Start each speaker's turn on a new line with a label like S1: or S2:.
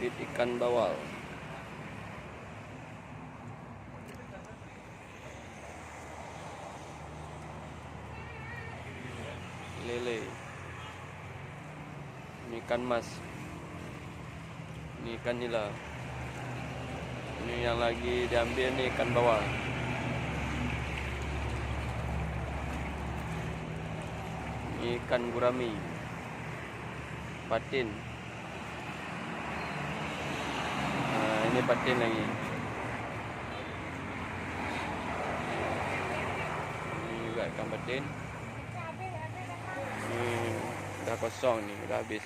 S1: Feed ikan bawal. Lele. Ini ikan mas. Ini ikan nila. Ini yang lagi diambil ni ikan bawal. Ini ikan gurami. Patin. Ini patin lagi. Ini juga ikan patin. Dah kosong ni, dah habis.